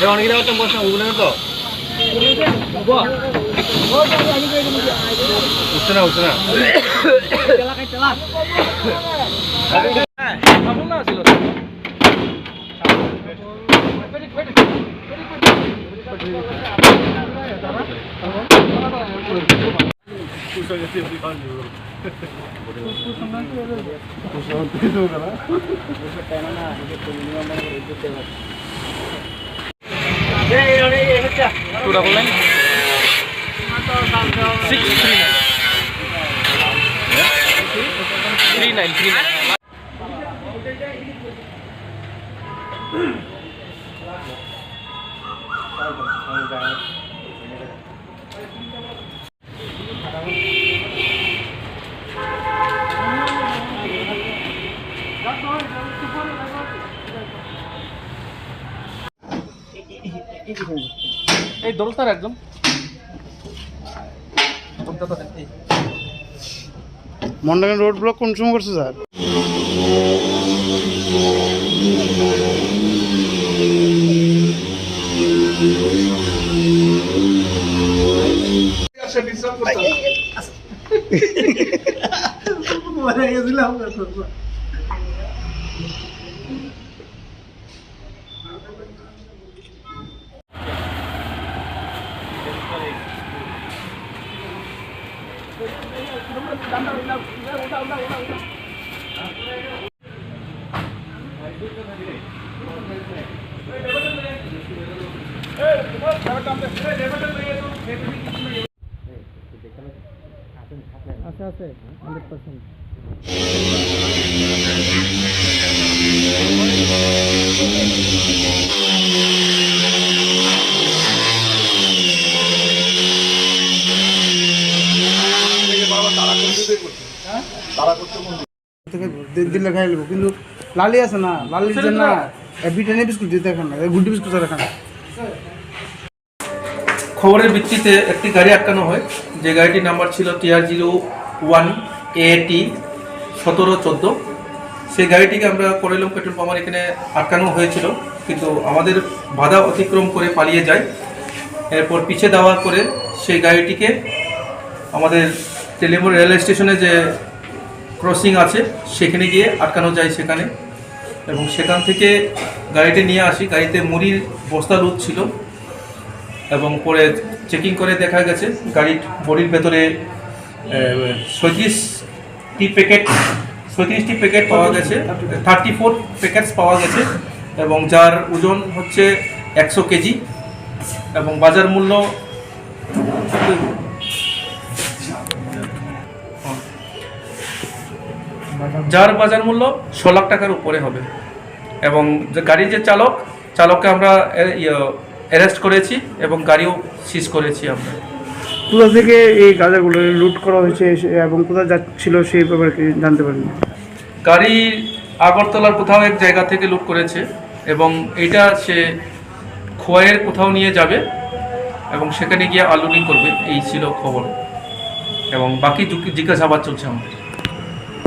অনেক তো বসে উঠবে না তো উঠছে না উঠছে না ছিল এই দরস্তার একদম মন্ডাগান রোড ব্লক কোন সময় করছে স্যার? আছে 100%। দিলে খাই নেবো কিন্তু লালি আছে না, লালি না ব্রিটানিয়া বিস্কুট দিতে এখন না, গুড্ডি বিস্কুট রাখা না। খবরের ভিত্তিতে একটি গাড়ি আটকানো হয়, যে গাড়িটির নাম্বার ছিল TR01AT 1714। সেই গাড়িটিকে আমরা করেলম পেট্রোল পাম্পের এখানে আটকানো হয়েছিল, কিন্তু আমাদের বাধা অতিক্রম করে পালিয়ে যায়। এরপর পিছিয়ে দেওয়ার পরে সেই গাড়িটিকে আমাদের তেলেমুর রেল স্টেশনে যে ক্রসিং আছে সেখানে গিয়ে আটকানো যায় সেখানে, এবং সেখান থেকে গাড়িটি নিয়ে আসি। গাড়িতে মুড়ির বস্তা লুট ছিল, এবং পরে চেকিং করে দেখা গেছে গাড়ির বডির ভেতরে 37টি প্যাকেট পাওয়া গেছে, 34 প্যাকেটস পাওয়া গেছে, এবং যার ওজন হচ্ছে 100 কেজি, এবং বাজার মূল্য মূল্য 6 লাখ টাকার উপরে হবে। এবং গাড়ির যে চালককে আমরা অ্যারেস্ট করেছি এবং গাড়িও সিজ করেছি আমরা। কোথা থেকে এই গাঁজাগুলো লুট করা হয়েছে এবং কোথায় যাচ্ছিল সেই ব্যাপারে কি জানতে পারেন? গাড়ি আগরতলার কোথাও এক জায়গা থেকে লুট করেছে, এবং এটা সে খোয়াইয়ের কোথাও নিয়ে যাবে এবং সেখানে গিয়ে আনলোডিং করবে, এই ছিল খবর। এবং বাকি জিজ্ঞাসাবাদ চলছে আমাদের।